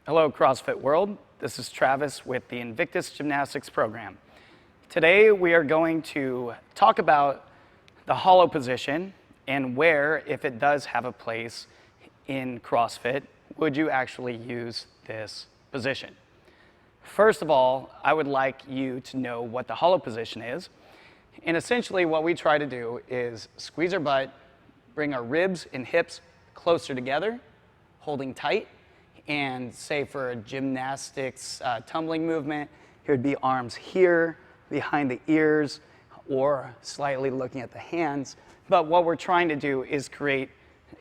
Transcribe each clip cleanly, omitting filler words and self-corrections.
Hello, CrossFit world. This is Travis with the Invictus Gymnastics program. Today we are going to talk about the hollow position and where, if it does have a place in CrossFit, would you actually use this position. First of all, I would like you to know what the hollow position is. And essentially what we try to do is squeeze our butt, bring our ribs and hips closer together, holding tight. And say for a gymnastics tumbling movement, it would be arms here, behind the ears, or slightly looking at the hands. But what we're trying to do is create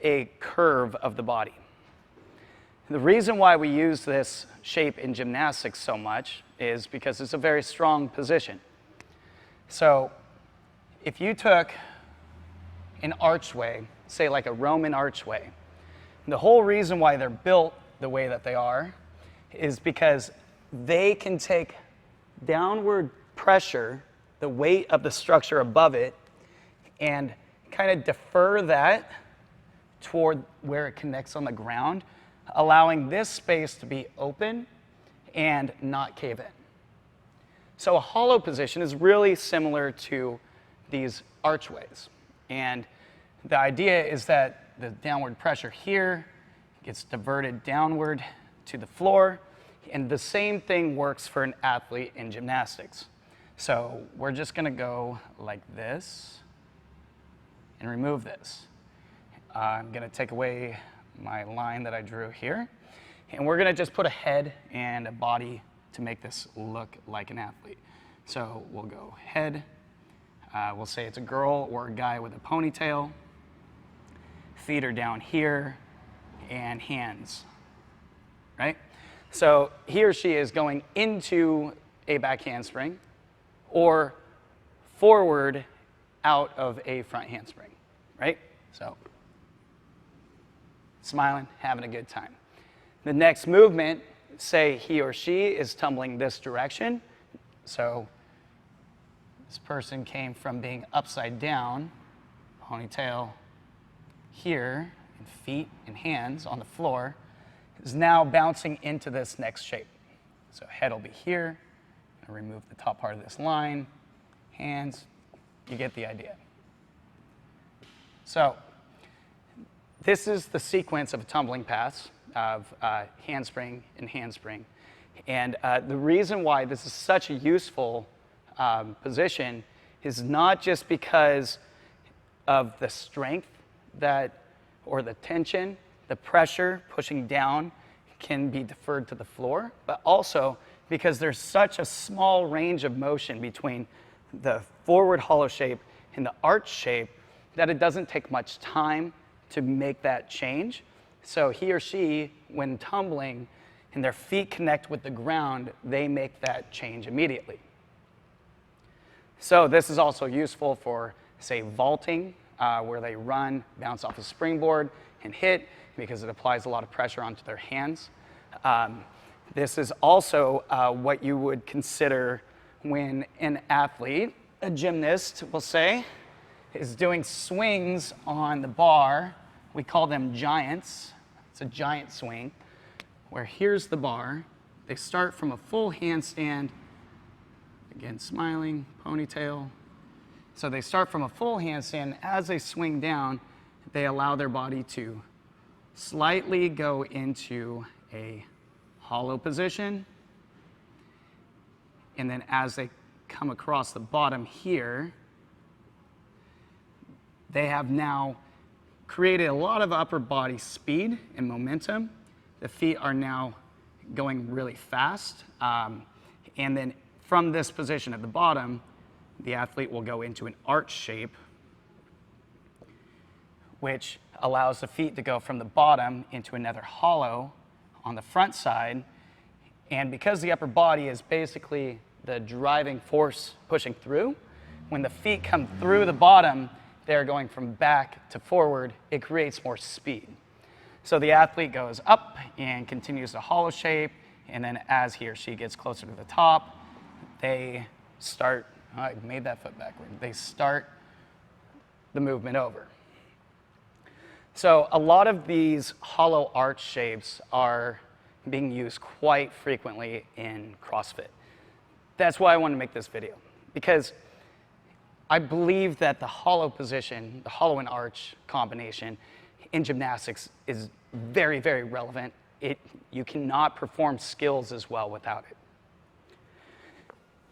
a curve of the body. The reason why we use this shape in gymnastics so much is because it's a very strong position. So if you took an archway, say like a Roman archway, the whole reason why they're built the way that they are is because they can take downward pressure, the weight of the structure above it, and kind of defer that toward where it connects on the ground, allowing this space to be open and not cave in. So a hollow position is really similar to these archways. And the idea is that the downward pressure here gets diverted downward to the floor, and the same thing works for an athlete in gymnastics. So we're just gonna go like this and remove this. I'm gonna take away my line that I drew here, and we're gonna just put a head and a body to make this look like an athlete. So we'll go head, we'll say it's a girl or a guy with a ponytail, feet are down here, and hands, right? So he or she is going into a back handspring or forward out of a front handspring, right? So smiling, having a good time. The next movement, say he or she is tumbling this direction. So this person came from being upside down, ponytail here, and feet and hands on the floor, is now bouncing into this next shape. So head will be here, and remove the top part of this line, hands, you get the idea. So this is the sequence of a tumbling pass of handspring and handspring. And the reason why this is such a useful position is not just because of the strength or the tension, the pressure pushing down can be deferred to the floor, but also because there's such a small range of motion between the forward hollow shape and the arch shape that it doesn't take much time to make that change. So he or she, when tumbling and their feet connect with the ground, they make that change immediately. So this is also useful for, say, vaulting, where they run, bounce off a springboard, and hit because it applies a lot of pressure onto their hands. This is also what you would consider when an athlete, a gymnast, we'll say, is doing swings on the bar. We call them giants. It's a giant swing, where here's the bar. They start from a full handstand, again, smiling, ponytail. So they start from a full handstand. As they swing down, they allow their body to slightly go into a hollow position. And then as they come across the bottom here, they have now created a lot of upper body speed and momentum. The feet are now going really fast. And then from this position at the bottom, the athlete will go into an arch shape, which allows the feet to go from the bottom into another hollow on the front side. And because the upper body is basically the driving force pushing through, when the feet come through the bottom, they're going from back to forward, it creates more speed. So the athlete goes up and continues the hollow shape, and then as he or she gets closer to the top, they start, I made that foot backward, they start the movement over. So a lot of these hollow arch shapes are being used quite frequently in CrossFit. That's why I want to make this video, because I believe that the hollow position, the hollow and arch combination in gymnastics is very, very relevant. You cannot perform skills as well without it.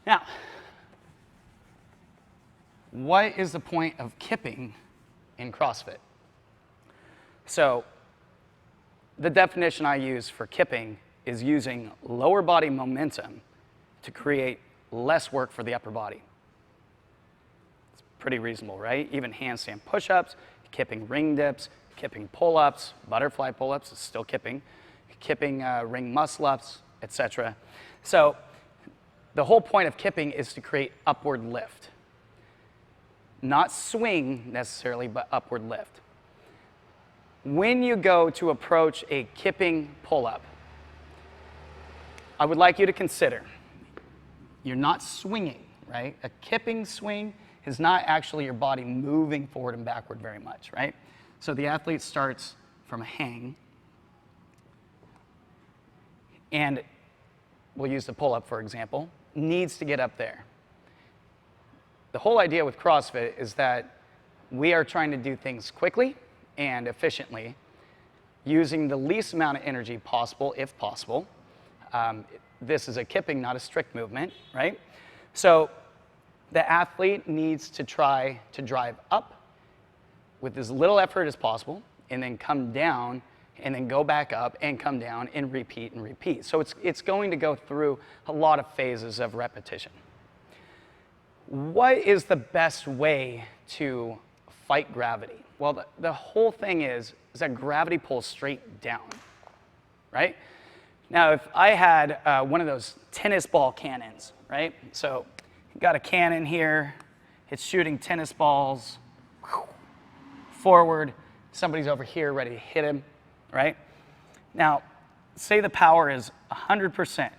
Now, what is the point of kipping in CrossFit? So, the definition I use for kipping is using lower body momentum to create less work for the upper body. It's pretty reasonable, right? Even handstand push-ups, kipping ring dips, kipping pull-ups, butterfly pull-ups is still kipping, kipping ring muscle-ups, etc. So the whole point of kipping is to create upward lift. Not swing necessarily, but upward lift. When you go to approach a kipping pull-up, I would like you to consider, you're not swinging, right? A kipping swing is not actually your body moving forward and backward very much, right? So the athlete starts from a hang, and we'll use the pull-up for example, needs to get up there. The whole idea with CrossFit is that we are trying to do things quickly and efficiently, using the least amount of energy possible, if possible. This is a kipping, not a strict movement, right? So the athlete needs to try to drive up with as little effort as possible, and then come down, and then go back up and come down and repeat and repeat. So it's going to go through a lot of phases of repetition. What is the best way to fight gravity? Well, the whole thing is that gravity pulls straight down, right? Now, if I had one of those tennis ball cannons, right? So you've got a cannon here, it's shooting tennis balls forward, somebody's over here ready to hit him, right? Now, say the power is 100%.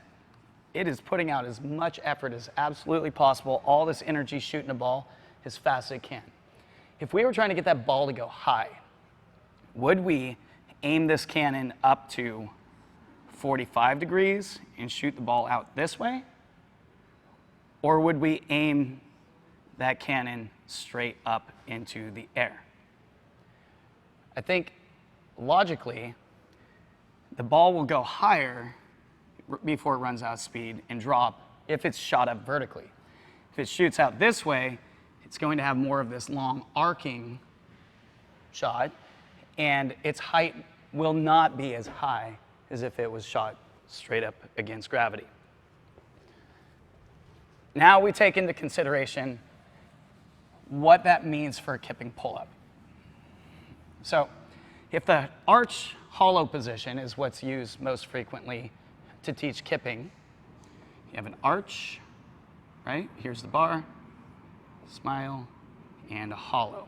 It is putting out as much effort as absolutely possible, all this energy shooting a ball as fast as it can. If we were trying to get that ball to go high, would we aim this cannon up to 45 degrees and shoot the ball out this way? Or would we aim that cannon straight up into the air? I think logically, the ball will go higher before it runs out of speed and drop if it's shot up vertically. If it shoots out this way, it's going to have more of this long arcing shot, and its height will not be as high as if it was shot straight up against gravity. Now we take into consideration what that means for a kipping pull-up. So if the arch hollow position is what's used most frequently to teach kipping, you have an arch, right? Here's the bar, smile, and a hollow.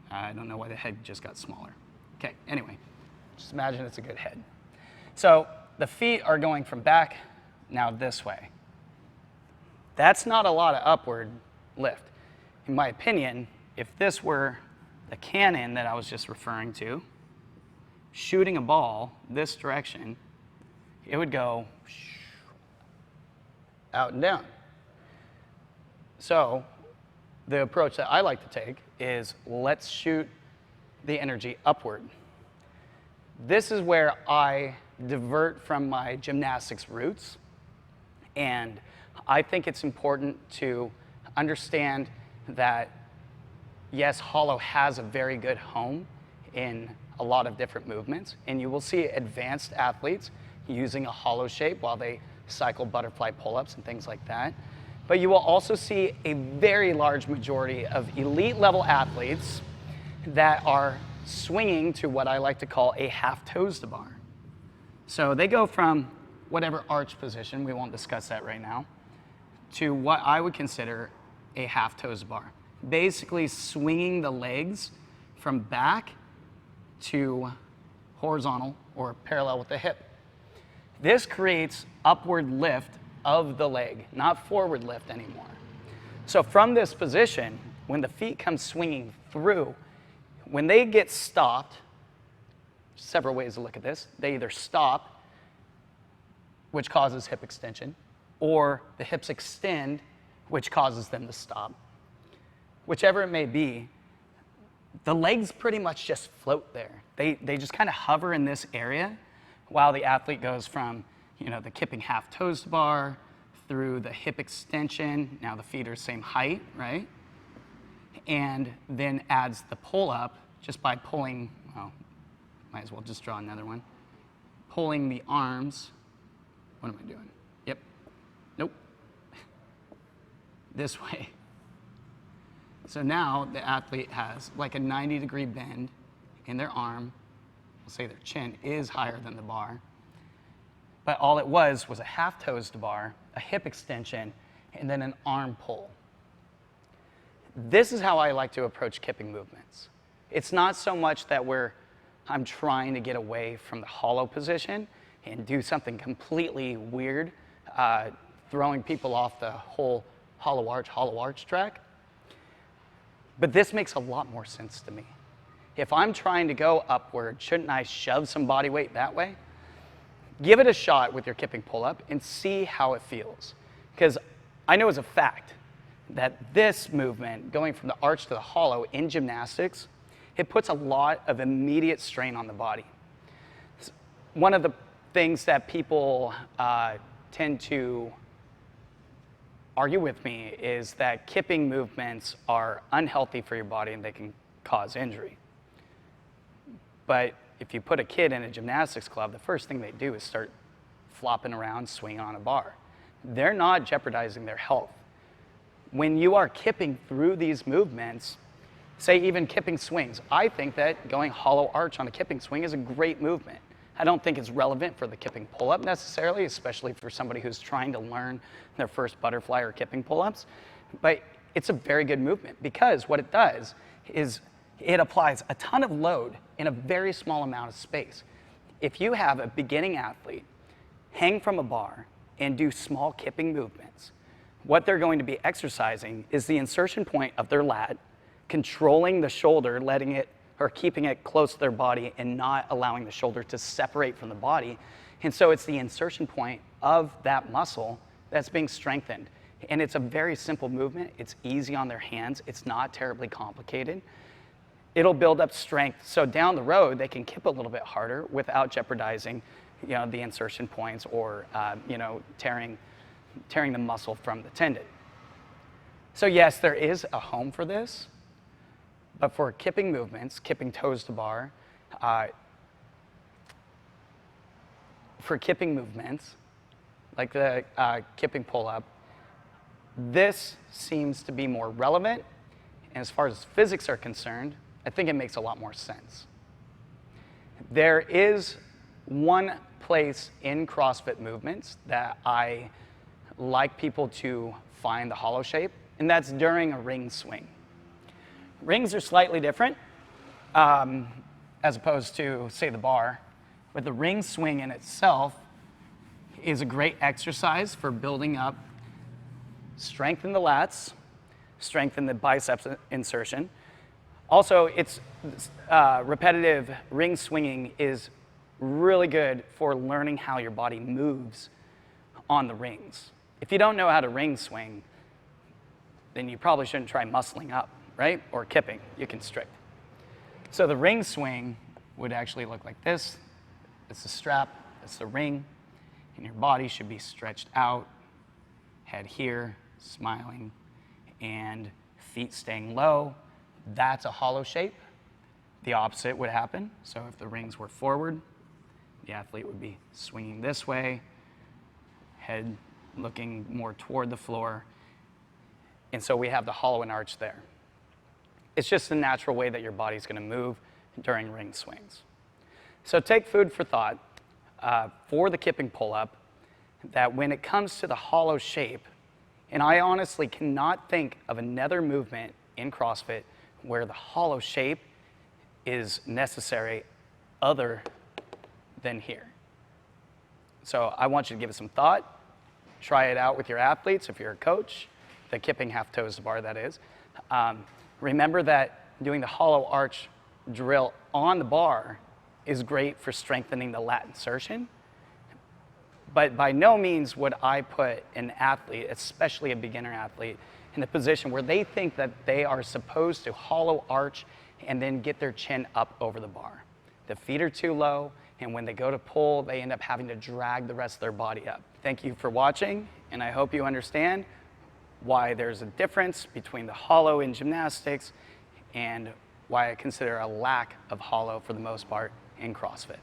I don't know why the head just got smaller. Okay, anyway, just imagine it's a good head. So the feet are going from back now this way. That's not a lot of upward lift. In my opinion, if this were the cannon that I was just referring to, shooting a ball this direction, it would go out and down. So the approach that I like to take is let's shoot the energy upward. This is where I divert from my gymnastics roots, and I think it's important to understand that yes, hollow has a very good home in a lot of different movements, and you will see advanced athletes using a hollow shape while they cycle butterfly pull-ups and things like that. But you will also see a very large majority of elite level athletes that are swinging to what I like to call a half toes to bar. So they go from whatever arch position, we won't discuss that right now, to what I would consider a half toes to bar. Basically swinging the legs from back to horizontal or parallel with the hip. This creates upward lift of the leg, not forward lift anymore. So from this position, when the feet come swinging through, when they get stopped, several ways to look at this. They either stop, which causes hip extension, or the hips extend, which causes them to stop. Whichever it may be, the legs pretty much just float there. They just kind of hover in this area while the athlete goes from, the kipping half toes to bar, through the hip extension, now the feet are same height, right? And then adds the pull up just by pulling, might as well just draw another one. Pulling the arms, what am I doing? Yep, nope. This way. So now the athlete has like a 90-degree bend in their arm. We'll say their chin is higher than the bar. But all it was a half toes to bar, a hip extension, and then an arm pull. This is how I like to approach kipping movements. It's not so much that I'm trying to get away from the hollow position and do something completely weird, throwing people off the whole hollow arch track. But this makes a lot more sense to me. If I'm trying to go upward, shouldn't I shove some body weight that way? Give it a shot with your kipping pull-up and see how it feels. Because I know as a fact that this movement, going from the arch to the hollow in gymnastics, it puts a lot of immediate strain on the body. One of the things that people tend to argue with me is that kipping movements are unhealthy for your body and they can cause injury. But if you put a kid in a gymnastics club, the first thing they do is start flopping around, swinging on a bar. They're not jeopardizing their health. When you are kipping through these movements, say even kipping swings, I think that going hollow arch on a kipping swing is a great movement. I don't think it's relevant for the kipping pull-up necessarily, especially for somebody who's trying to learn their first butterfly or kipping pull-ups. But it's a very good movement because what it does is it applies a ton of load in a very small amount of space. If you have a beginning athlete hang from a bar and do small kipping movements, what they're going to be exercising is the insertion point of their lat, controlling the shoulder, letting it or keeping it close to their body and not allowing the shoulder to separate from the body. And so it's the insertion point of that muscle that's being strengthened. And it's a very simple movement. It's easy on their hands. It's not terribly complicated. It'll build up strength. So down the road, they can kip a little bit harder without jeopardizing, the insertion points or, tearing the muscle from the tendon. So yes, there is a home for this, but for kipping movements, kipping toes to bar, for kipping movements, like the kipping pull-up, this seems to be more relevant. And as far as physics are concerned, I think it makes a lot more sense. There is one place in CrossFit movements that I like people to find the hollow shape, and that's during a ring swing. Rings are slightly different as opposed to, say, the bar, but the ring swing in itself is a great exercise for building up strength in the lats, strength in the biceps insertion. Also, it's repetitive ring swinging is really good for learning how your body moves on the rings. If you don't know how to ring swing, then you probably shouldn't try muscling up, right? Or kipping, you constrict. So the ring swing would actually look like this. It's the strap, it's the ring, and your body should be stretched out, head here, smiling, and feet staying low. That's a hollow shape. The opposite would happen. So if the rings were forward, the athlete would be swinging this way, head looking more toward the floor. And so we have the hollow and arch there. It's just the natural way that your body's going to move during ring swings. So take food for thought for the kipping pull-up, that when it comes to the hollow shape, and I honestly cannot think of another movement in CrossFit where the hollow shape is necessary other than here. So I want you to give it some thought. Try it out with your athletes if you're a coach, the kipping half toes to bar, that is. Remember that doing the hollow arch drill on the bar is great for strengthening the lat insertion, but by no means would I put an athlete, especially a beginner athlete, in a position where they think that they are supposed to hollow arch and then get their chin up over the bar. The feet are too low, and when they go to pull, they end up having to drag the rest of their body up. Thank you for watching, and I hope you understand why there's a difference between the hollow in gymnastics and why I consider a lack of hollow for the most part in CrossFit.